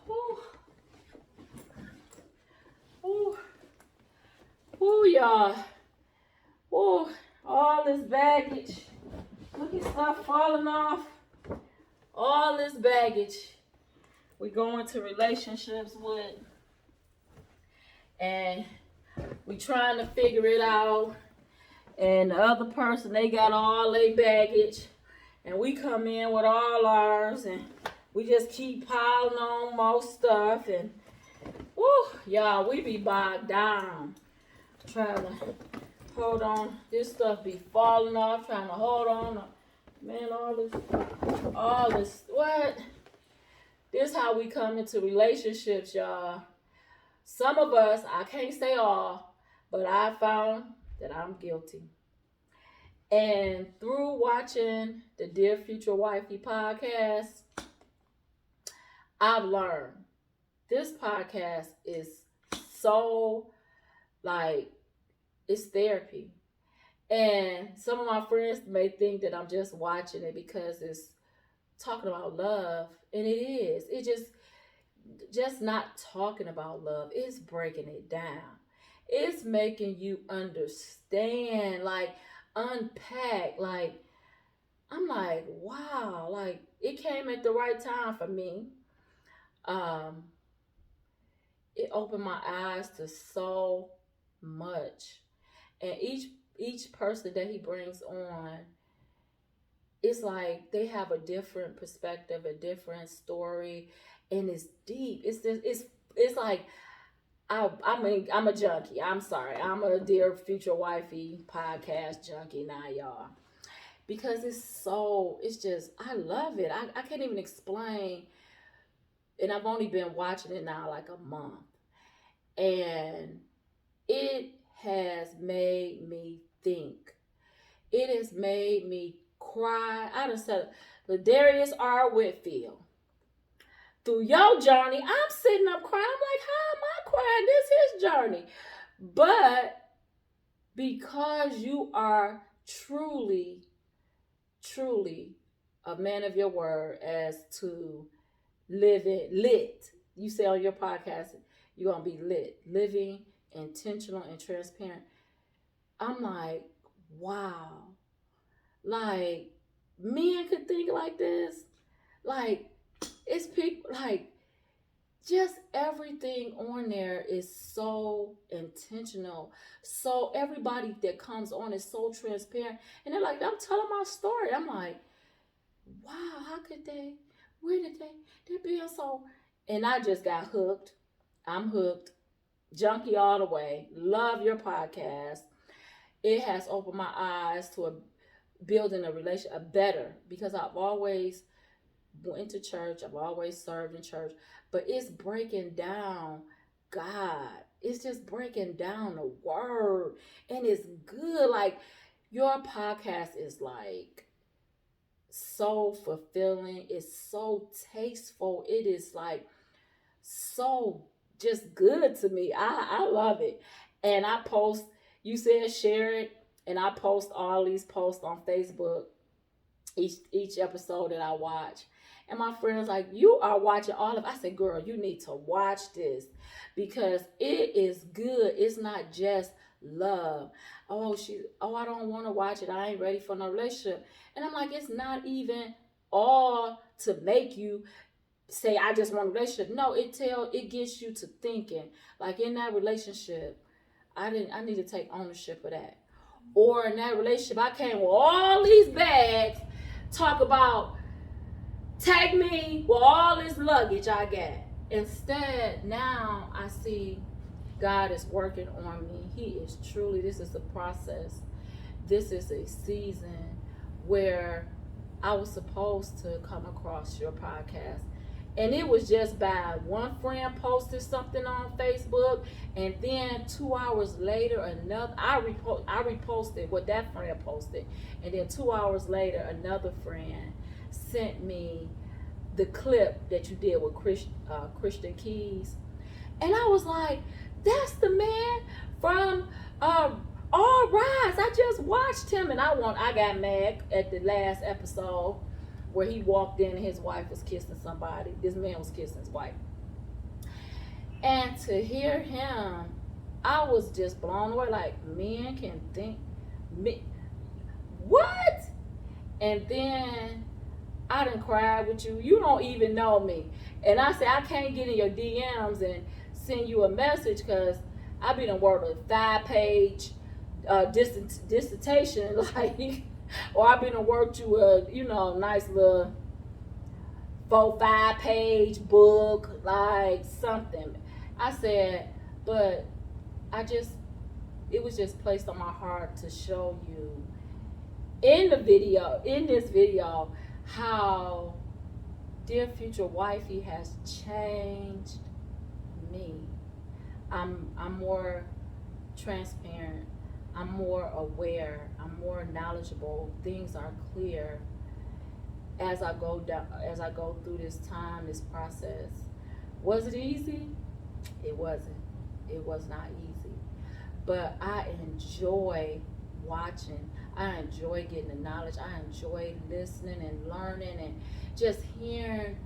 Woo, woo, woo, y'all. Woo, all this baggage. Look at stuff falling off. All this baggage we go into relationships with, and we trying to figure it out. And the other person, they got all their baggage, and we come in with all ours, and we just keep piling on more stuff, and woo, y'all, we be bogged down trying to hold on. This stuff be falling off, trying to hold on. Man, all this, what? This how we come into relationships, y'all. Some of us, I can't say all, but I found that I'm guilty. And through watching the Dear Future Wifey podcast, I've learned this podcast is so, like, it's therapy. And some of my friends may think that I'm just watching it because it's talking about love, and it is. It just not talking about love. It's breaking it down. It's making you understand, like, unpack. Like, I'm like, wow, like, it came at the right time for me. It opened my eyes to so much. And each person that he brings on, it's like they have a different perspective, a different story, and it's deep. It's like I'm a junkie. I'm sorry. I'm a Dear Future Wifey podcast junkie now, y'all. Because it's just, I love it. I can't even explain. And I've only been watching it now like a month. And it has made me think. It has made me cry. I done said, Ladarius R. Whitfield, through your journey, I'm sitting up crying. I'm like, how am I crying? This is his journey. But because you are truly, truly a man of your word as to living lit. You say on your podcast, you're going to be lit. Living intentional and transparent. I'm like, wow. Like, men could think like this. Like, it's people, like, just everything on there is so intentional. So everybody that comes on is so transparent. And they're like, I'm telling my story. I'm like, wow, how could they? Where did they're being so? And I just got hooked. I'm hooked. Junkie all the way. Love your podcast. It has opened my eyes to building a relation, a better, because I've always went to church. I've always served in church, but it's breaking down God. It's just breaking down the word, and it's good. Like, your podcast is like so fulfilling. It's so tasteful. It is like so just good to me. I love it. And I post, you said share it, and I post all these posts on Facebook, each episode that I watch. And my friend's like, you are watching all of it. I said, girl, you need to watch this because it is good. It's not just love. I don't want to watch it. I ain't ready for no relationship. And I'm like, it's not even all to make you say, I just want a relationship. No, it gets you to thinking. Like, in that relationship, I need to take ownership of that. Or in that relationship, I came with all these bags, talk about, take me with all this luggage I got. Instead, now I see God is working on me. He is truly, this is a process. This is a season where I was supposed to come across your podcast. And it was just by one friend posted something on Facebook, and then 2 hours later, I reposted what that friend posted, and then 2 hours later, another friend sent me the clip that you did with Christian Keys, and I was like, "That's the man from All Rise." I just watched him, and I got mad at the last episode where he walked in and his wife was kissing somebody. This man was kissing his wife. And to hear him, I was just blown away. Like, men can think, what? And then I done cried with you. You don't even know me. And I said, I can't get in your DMs and send you a message because I be done worked a 5-page dissertation, like, or I be done worked you a, nice little 4-5-page book, like something. I said, but it was just placed on my heart to show you in this video, how dear future wifey has changed me. I'm more transparent. I'm more aware. I'm more knowledgeable. Things are clear as I go through this time, this process. Was it easy? It wasn't. It was not easy. But I enjoy watching. I enjoy getting the knowledge. I enjoy listening and learning and just hearing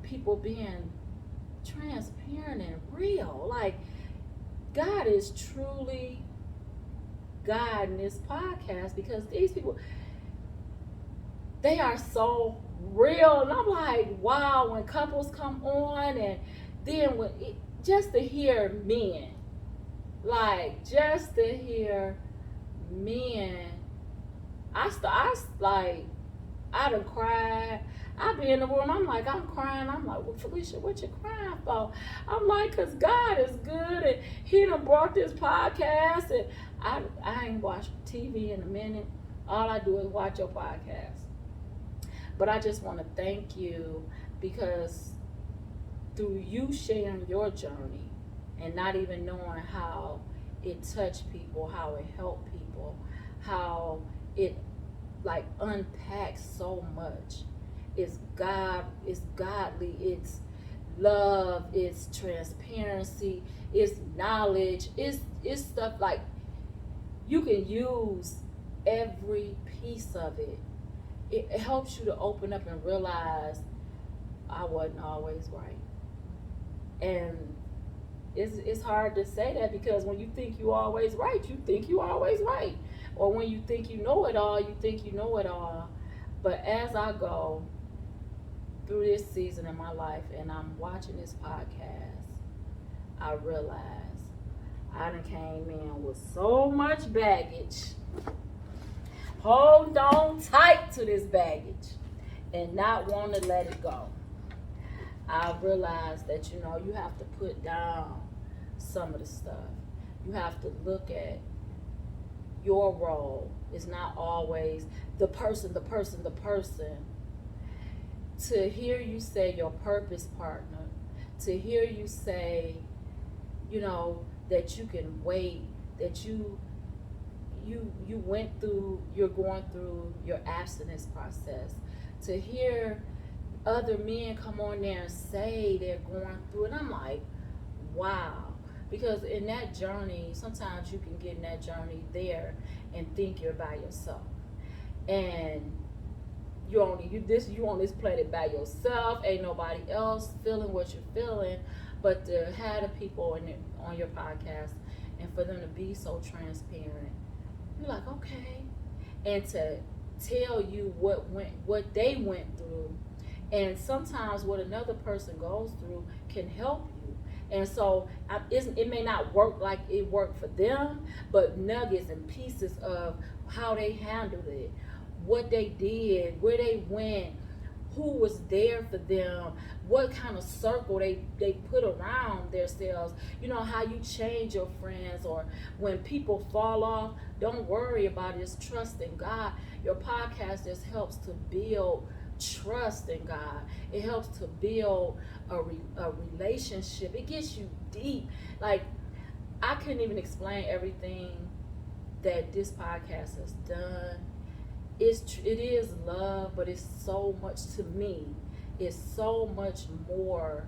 people being transparent and real. Like, God is truly guiding this podcast because these people, they are so real. And I'm like, wow, when couples come on and then just to hear men, like, just to hear men, I done cried. I be in the room, I'm like, I'm crying. I'm like, well, Felicia, what you crying for? I'm like, because God is good and he done brought this podcast. And I ain't watched TV in a minute. All I do is watch your podcast. But I just want to thank you because through you sharing your journey and not even knowing how it touched people, how it helped people, how it like unpacks so much. It's godly, it's love, it's transparency, it's knowledge, it's stuff like you can use every piece of it. It helps you to open up and realize I wasn't always right. And it's hard to say that because when you think you're always right, you think you're always right. Or when you think you know it all, you think you know it all. But as I go through this season in my life and I'm watching this podcast, I realize I done came in with so much baggage. Hold on tight to this baggage and not want to let it go. I realized that, you have to put down some of the stuff. You have to look at your role. It's not always the person. To hear you say your purpose partner, to hear you say, that you can wait, that you're going through your abstinence process, to hear other men come on there and say they're going through it. And I'm like, wow. Because in that journey, sometimes you can get in that journey there and think you're by yourself. And you on this planet by yourself. Ain't nobody else feeling what you're feeling. But to have the people on your podcast and for them to be so transparent, you're like, okay. And to tell you what they went through. And sometimes what another person goes through can help you. And so it may not work like it worked for them, but nuggets and pieces of how they handled it, what they did, where they went, who was there for them, what kind of circle they put around themselves. How you change your friends, or when people fall off, don't worry about it. Just trust in God. Your podcast just helps to build trust in God. It helps to build a relationship. It gets you deep. Like, I couldn't even explain everything that this podcast has done. It is love, but it's so much to me. It's so much more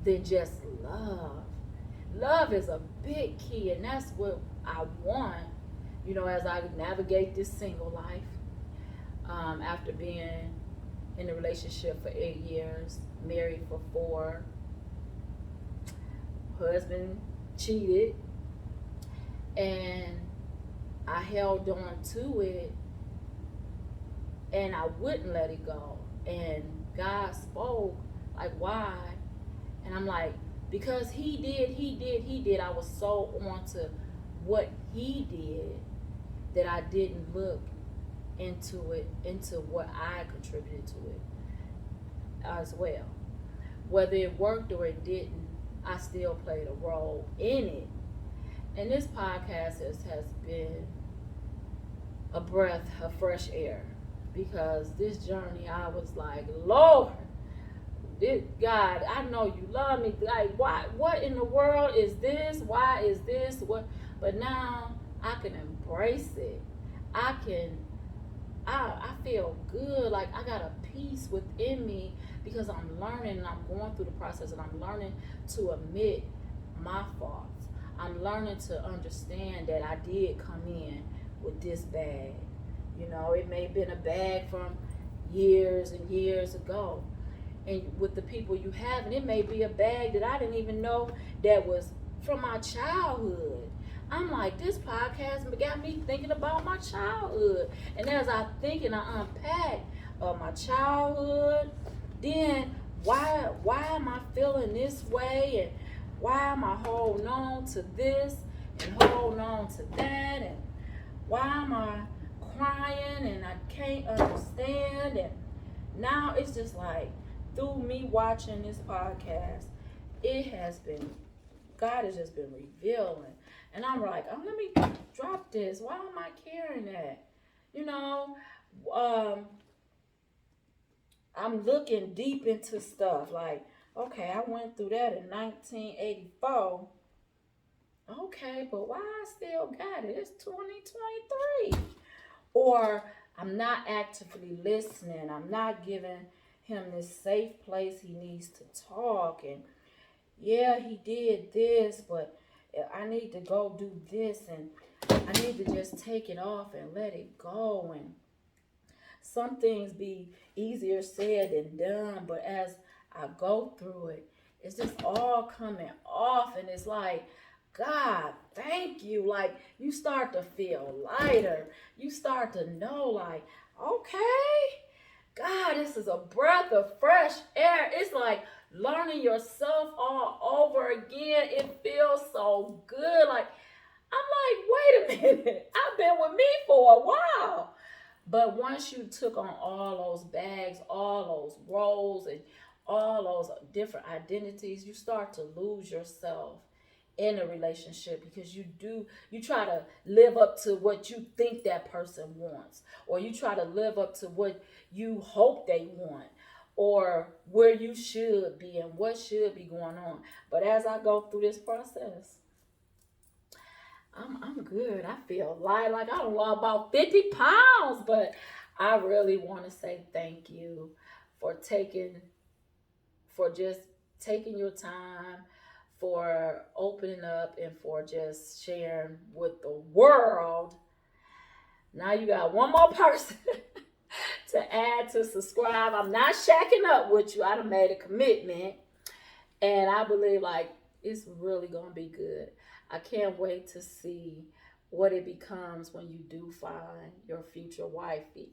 than just love. Love is a big key, and that's what I want, as I navigate this single life, after being in a relationship for 8 years, married for 4. Husband cheated, and I held on to it, and I wouldn't let it go. And God spoke, like, why? And I'm like, because he did. I was so on to what he did that I didn't look into what I contributed to it as well. Whether it worked or it didn't, I still played a role in it. And this podcast has been a breath of fresh air, because this journey, I was like, Lord, God, I know you love me. Like, why? What in the world is this? Why is this? What? But now I can embrace it. I can. I feel good. Like, I got a peace within me, because I'm learning and I'm going through the process, and I'm learning to admit my faults. I'm learning to understand that I did come in with this bag. It may have been a bag from years and years ago. And with the people you have, and it may be a bag that I didn't even know that was from my childhood. I'm like, this podcast got me thinking about my childhood. And as I think and I unpack my childhood, then why am I feeling this way, and why am I holding on to this and holding on to that, and why am I crying and I can't understand? And now it's just like, through me watching this podcast, it has been, God has just been revealing. And I'm like, let me drop this. Why am I carrying that? You know, um, I'm looking deep into stuff. Like, okay, I went through that in 1984. Okay, but why I still got it? It's 2023. Or I'm not actively listening. I'm not giving him this safe place he needs to talk. And yeah, he did this, but I need to go do this, and I need to just take it off and let it go. And some things be easier said than done, but as I go through it, it's just all coming off, and it's like, God, thank you. Like, you start to feel lighter. You start to know, like, okay, God, this is a breath of fresh air. It's like learning yourself all over again. It feels so good. Like, I'm like, wait a minute. I've been with me for a while. But once you took on all those bags, all those roles, and all those different identities, you start to lose yourself in a relationship, because you try to live up to what you think that person wants, or you try to live up to what you hope they want, or where you should be and what should be going on. But as I go through this process, I'm good. I feel light, like I don't know, about 50 pounds. But I really want to say thank you for just taking your time, for opening up, and for just sharing with the world. Now you got one more person to add to subscribe. I'm not shacking up with you. I done made a commitment, and I believe, like, it's really gonna be good. I can't wait to see what it becomes when you do find your future wifey.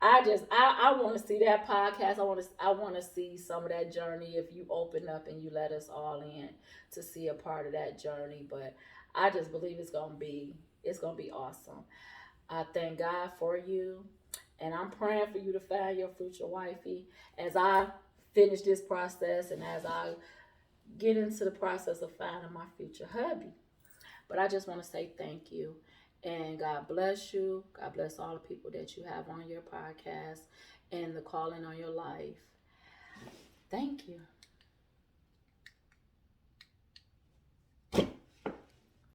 I want to see that podcast. I want to see some of that journey, if you open up and you let us all in to see a part of that journey. But I just believe it's gonna be awesome. I thank God for you, and I'm praying for you to find your future wifey as I finish this process, and as I get into the process of finding my future hubby. But I just want to say thank you. And God bless you. God bless all the people that you have on your podcast and the calling on your life. Thank you.